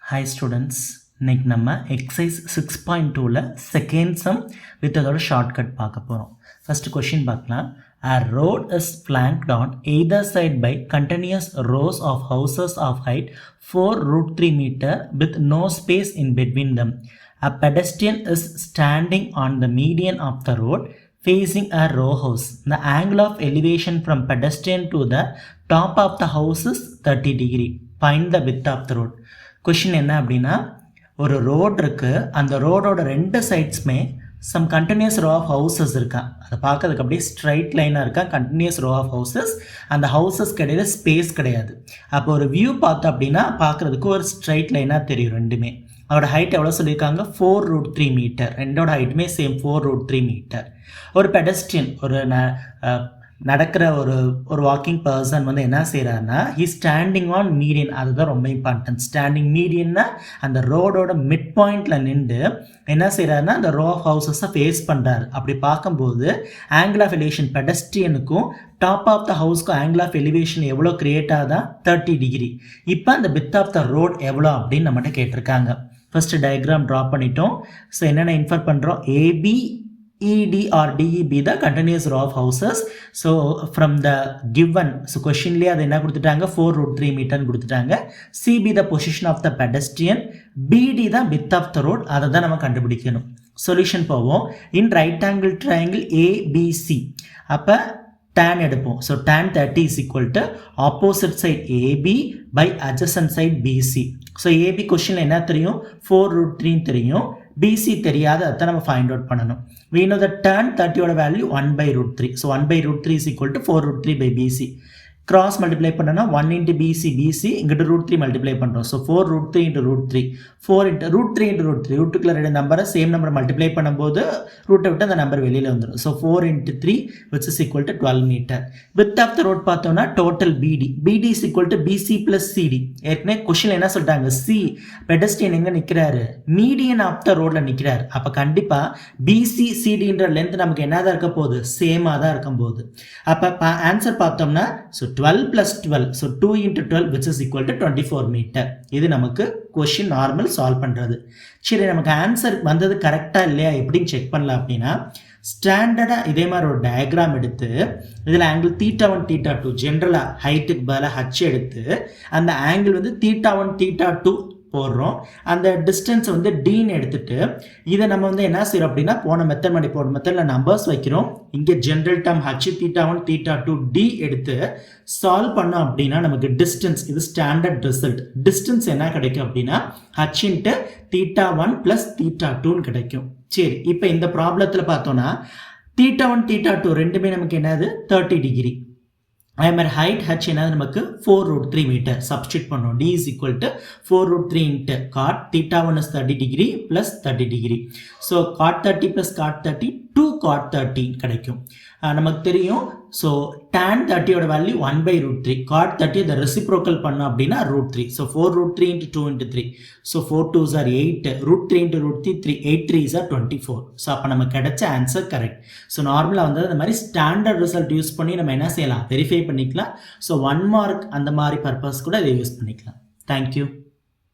Hi students, இன்னைக்கு நம்ம exercise 6.2ல second sum with அதோட shortcut பார்க்க போறோம். First question பார்க்கலாம். A road is flanked on either side by continuous rows of houses of height 4√3 meter with no space in between them. A pedestrian is standing on the median of the road facing a row house. The angle of elevation from pedestrian to the top of the house is 30 degree. Find the width of the road. Question என்ன அப்படின்னா, ஒரு road இருக்குது, அந்த ரோடோட ரெண்டு சைட்ஸுமே some continuous row of houses இருக்கா. அதை பார்க்கறதுக்கு அப்படியே ஸ்ட்ரைட் லைனாக இருக்கா, கண்டினியூஸ் ரோ ஆஃப் ஹவுசஸ். அந்த ஹவுசஸ்க்கு இடையில ஸ்பேஸ் கிடையாது. அப்போ ஒரு வியூ பார்த்தோம் அப்படின்னா பார்க்குறதுக்கு ஒரு ஸ்ட்ரைட் லைனாக தெரியும் ரெண்டுமே. அதோட ஹைட் எவ்வளோ சொல்லியிருக்காங்க, 4√3 மீட்டர். ரெண்டோட ஹைட்டுமே சேம் 4√3 மீட்டர். ஒரு பெடஸ்ட்ரியன், ஒரு நடக்கிற ஒரு வாக்கிங் பர்சன் வந்து என்ன செய்கிறாருன்னா, ஹி ஸ்டாண்டிங் ஆன் மீடியன். அதுதான் ரொம்ப இம்பார்ட்டன்ட். ஸ்டாண்டிங் மீடியன்னா அந்த ரோடோட மிட் பாயிண்டில் நின்று என்ன செய்கிறாருன்னா அந்த ரோ ஆஃப் ஹவுசஸை ஃபேஸ் பண்ணுறாரு. அப்படி பார்க்கும்போது ஆங்கிள் ஆஃப் எலிவேஷன் பெடஸ்ட்ரியனுக்கும் டாப் ஆஃப் த ஹவுஸ்க்கும் ஆங்கிள் ஆஃப் எலிவேஷன் எவ்வளோ கிரியேட் ஆகுதா, 30 டிகிரி. இப்போ அந்த வித் ஆஃப் த ரோட் எவ்வளோ அப்படின்னு நம்மகிட்ட கேட்டிருக்காங்க. ஃபர்ஸ்ட் டயக்ராம் ட்ரா பண்ணிட்டோம். ஸோ என்னென்ன இன்ஃபர் பண்ணுறோம், AB ED or DEB the continuous row of houses. So from the given, so question liye adu enna kuduthitaanga, 4√3 meter kuduthitaanga. CB the position of the pedestrian, BD the width of the road. adha nama kandupidikanum. Solution povom. In right angle triangle ABC, appa tan எடுப்போம். So tan 30 is equal to opposite side AB by adjacent side BC. So AB question என்ன தெரியும், 4√3 தெரியும், BC தெரியாது. அதை நம்ம find out பண்ணணும். We know that tan 30 ஓட value 1/√3. So 1/√3 is equal to 4√3 by BC. Cross multiply பண்ணனா 1 into BC, இங்கிட்ட √3 மல்டிப்ளை பண்ணுறோம். ஸோ 4√3 into √3, 4 into √3 into √3, ரூட்டுக்குள்ள ரெண்டு நம்பரை சேம் நம்பரை மல்டிப்ளை பண்ணும்போது ரூட்டை விட்டு அந்த நம்பர் வெளியில் வந்துடும். So 4 into 3 which is equal to 12 மீட்டர். வித் ஆஃப் த ரோட் பார்த்தோம்னா total BD is equal to BC plus CD. ஏற்கனவே கொஸ்டின் என்ன சொல்லிட்டாங்க, சி பெடஸ்ட்ரியன் எங்கே நிற்கிறாரு, மீடியன் ஆஃப் த ரோடில் நிற்கிறாரு. அப்போ கண்டிப்பாக BC CDன்ற லென்த் நமக்கு என்ன தான் இருக்க போகுது, சேமாக தான் இருக்கும் போகுது. அப்போ ஆன்சர் பார்த்தோம்னா so 12 plus 12, so 2 into 12 which is equal to 24 meter. இது நமக்கு question நார்மல் சால்வ் பண்ணுறது. சரி, நமக்கு ஆன்சர் வந்தது கரெக்டாக இல்லையா எப்படின்னு செக் பண்ணலாம் அப்படின்னா, ஸ்டாண்டர்டாக இதே மாதிரி ஒரு டயக்ராம் எடுத்து இதில் ஆங்கிள் θ1 θ2 ஜென்ரலாக ஹைட்டுக்கு பதிலாக ஹச் எடுத்து அந்த ஆங்கிள் வந்து θ1 θ2 போடுறோம். அந்த டிஸ்டன்ஸ் வந்து டீன்னு எடுத்துட்டு இதை நம்ம வந்து என்ன செய்யறோம் அப்படின்னா, போன மெத்தடில் நம்பர்ஸ் வைக்கிறோம். இங்கே ஜென்ரல் டேர்ம் ஹச் θ1 θ2 டி எடுத்து சால்வ் பண்ணோம் அப்படின்னா நமக்கு டிஸ்டன்ஸ், இது ஸ்டாண்டர்ட் ரிசல்ட். டிஸ்டன்ஸ் என்ன கிடைக்கும் அப்படின்னா ஹச் இன்ட்டு θ1 பிளஸ் θ2 கிடைக்கும். சரி, இப்போ இந்த ப்ராப்ளத்தில் பார்த்தோம்னா θ1 θ2 ரெண்டுமே நமக்கு என்னது 30 டிகிரி. அதே மாதிரி ஹைட் ஹச் என்னது நமக்கு 4√3 மீட்டர். சப்ஸ்டியூட் பண்ணோம். D is equal to 4√3 into cot θ1 is 30 degree plus 30 degree. So cot 30 plus cot 30 2 cot 30 கிடைக்கும். நமக்கு தெரியும். ஸோ tan 30 ஓட வேல்யூ 1/√3, cot 30 இதை ரெசிப்ரோக்கல் பண்ணோம் அப்படின்னா √3. So 4√3 into 2 into 3. So 4 2s are 8, √3 into √3 8 3s are 24. So அப்போ நமக்கு கிடைச்ச ஆன்சர் கரெக்ட். ஸோ நார்மலாக வந்து அந்த மாதிரி ஸ்டாண்டர்ட் ரிசல்ட் யூஸ் பண்ணி நம்ம என்ன செய்யலாம், வெரிஃபை பண்ணிக்கலாம். ஸோ 1 மார்க் அந்த மாதிரி பர்பஸ் கூட இதை யூஸ் பண்ணிக்கலாம். தேங்க்யூ.